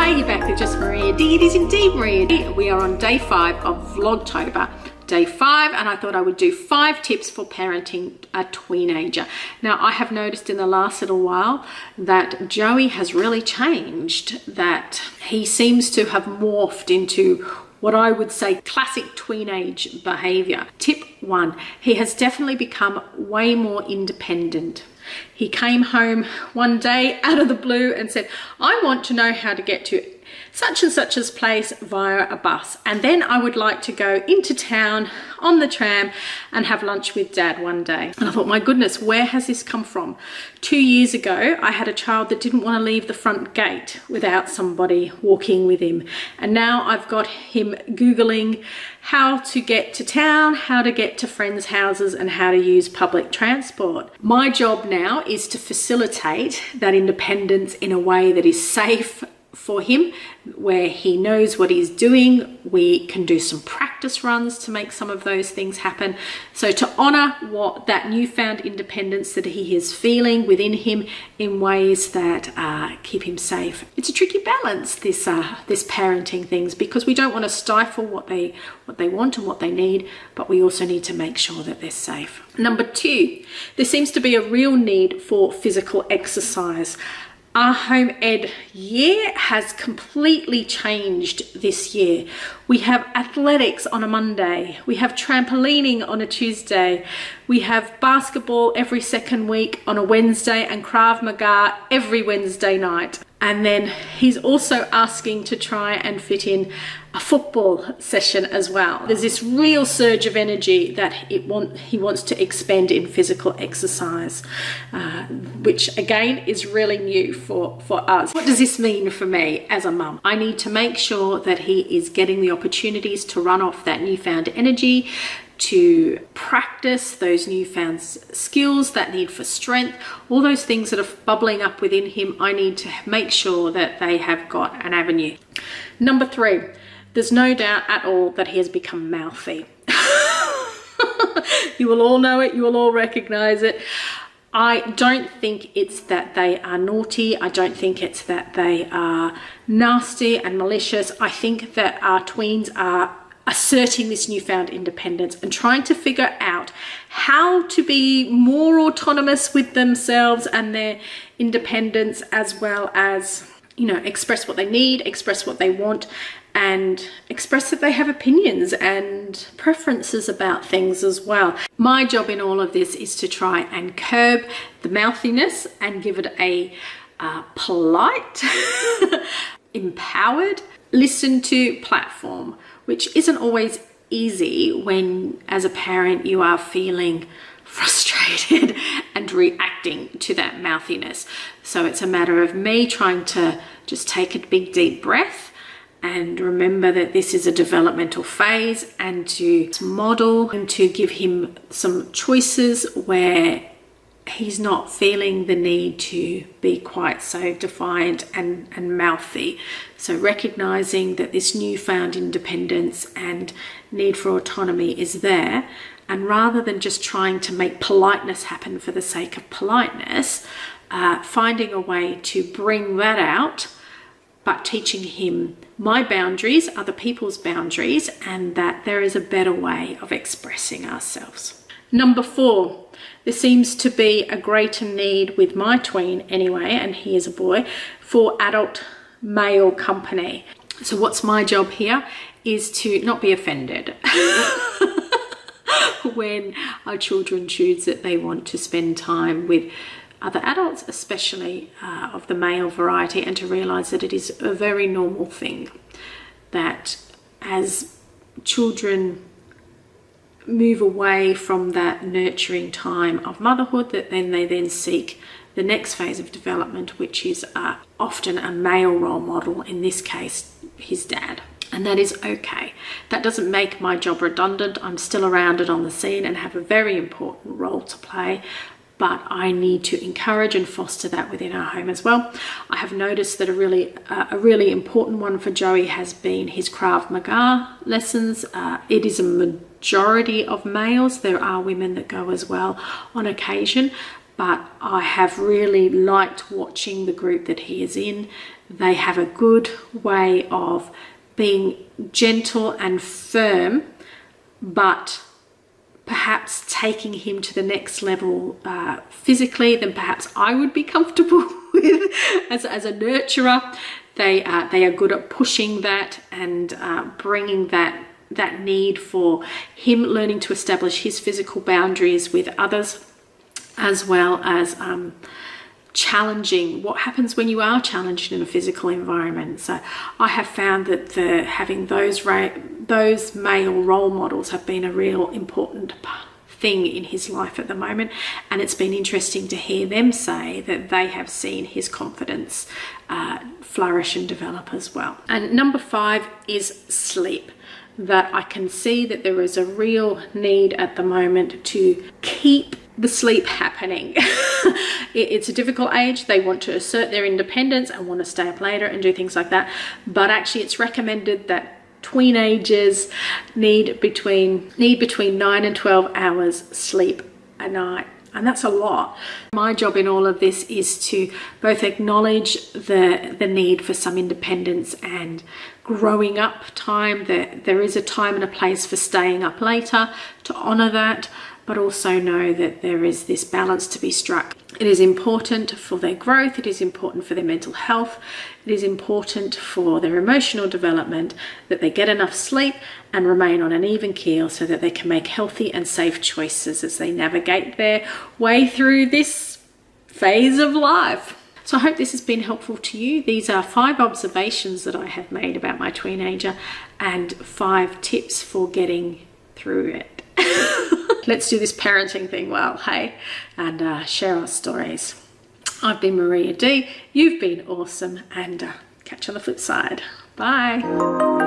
Hi, you're back with Just Maria. It is indeed Maria. We are on day 5 of Vlogtober. Day 5, and I thought I would do 5 tips for parenting a teenager. Now, I have noticed in the last little while that Joey has really changed, that he seems to have morphed into what I would say classic teenage behavior. Tip 1, he has definitely become way more independent. He came home one day out of the blue and said, I want to know how to get to such and such's place via a bus, and then I would like to go into town on the tram and have lunch with Dad one day. And I thought, my goodness, where has this come from? 2 years ago, I had a child that didn't want to leave the front gate without somebody walking with him, and now I've got him Googling how to get to town, how to get to friends' houses, and how to use public transport. My job now is to facilitate that independence in a way that is safe for him, where he knows what he's doing. We can do some practice runs to make some of those things happen. So to honor what that newfound independence that he is feeling within him in ways that keep him safe. It's a tricky balance, this parenting things, because we don't want to stifle what they want and what they need, but we also need to make sure that they're safe. Number 2, there seems to be a real need for physical exercise. Our home ed year has completely changed this year. We have athletics on a Monday. We have trampolining on a Tuesday. We have basketball every second week on a Wednesday and Krav Maga every Wednesday night. And then he's also asking to try and fit in a football session as well. There's this real surge of energy that he wants to expend in physical exercise, which again is really new for us. What does this mean for me as a mum? I need to make sure that he is getting the opportunities to run off that newfound energy, to practice those newfound skills, that need for strength, all those things that are bubbling up within him. I need to make sure that they have got an avenue. Number 3, there's no doubt at all that he has become mouthy. You will all know it, you will all recognize it. I don't think it's that they are naughty. I don't think it's that they are nasty and malicious. I think that our tweens are asserting this newfound independence and trying to figure out how to be more autonomous with themselves and their independence, as well as, you know, express what they need, express what they want, and express that they have opinions and preferences about things as well. My job in all of this is to try and curb the mouthiness and give it a polite, empowered, listen to platform, which isn't always easy when, as a parent, you are feeling frustrated and reacting to that mouthiness. So it's a matter of me trying to just take a big deep breath and remember that this is a developmental phase, and to model and to give him some choices where he's not feeling the need to be quite so defiant and mouthy. So recognizing that this newfound independence and need for autonomy is there, and rather than just trying to make politeness happen for the sake of politeness, finding a way to bring that out, but teaching him my boundaries, other people's boundaries, and that there is a better way of expressing ourselves. Number 4, there seems to be a greater need with my tween anyway, and he is a boy, for adult male company. So what's my job here is to not be offended when our children choose that they want to spend time with other adults, especially of the male variety, and to realize that it is a very normal thing that as children move away from that nurturing time of motherhood, that then they seek the next phase of development, which is often a male role model, in this case his dad. And that is okay. That doesn't make my job redundant. I'm still around and on the scene and have a very important role to play, but I need to encourage and foster that within our home as well. I have noticed that a really important one for Joey has been his Krav Maga lessons. It is a majority of males. There are women that go as well on occasion, but I have really liked watching the group that he is in. They have a good way of being gentle and firm, but perhaps taking him to the next level physically than perhaps I would be comfortable with as a nurturer. They are good at pushing that and bringing that need for him learning to establish his physical boundaries with others, as well as challenging what happens when you are challenged in a physical environment. So I have found that having those male role models have been a real important thing in his life at the moment, and it's been interesting to hear them say that they have seen his confidence flourish and develop as well. And number 5 is sleep. That I can see that there is a real need at the moment to keep the sleep happening. It's a difficult age. They want to assert their independence and want to stay up later and do things like that. But actually it's recommended that tweenagers need between 9 and 12 hours sleep a night. And that's a lot. My job in all of this is to both acknowledge the need for some independence and growing up time. There is a time and a place for staying up later, to honour that, but also know that there is this balance to be struck. It is important for their growth, it is important for their mental health, it is important for their emotional development that they get enough sleep and remain on an even keel so that they can make healthy and safe choices as they navigate their way through this phase of life. So I hope this has been helpful to you. These are 5 observations that I have made about my tweenager and 5 tips for getting through it. Let's do this parenting thing well, hey, and share our stories. I've been Maria D. You've been awesome, and catch you on the flip side. Bye.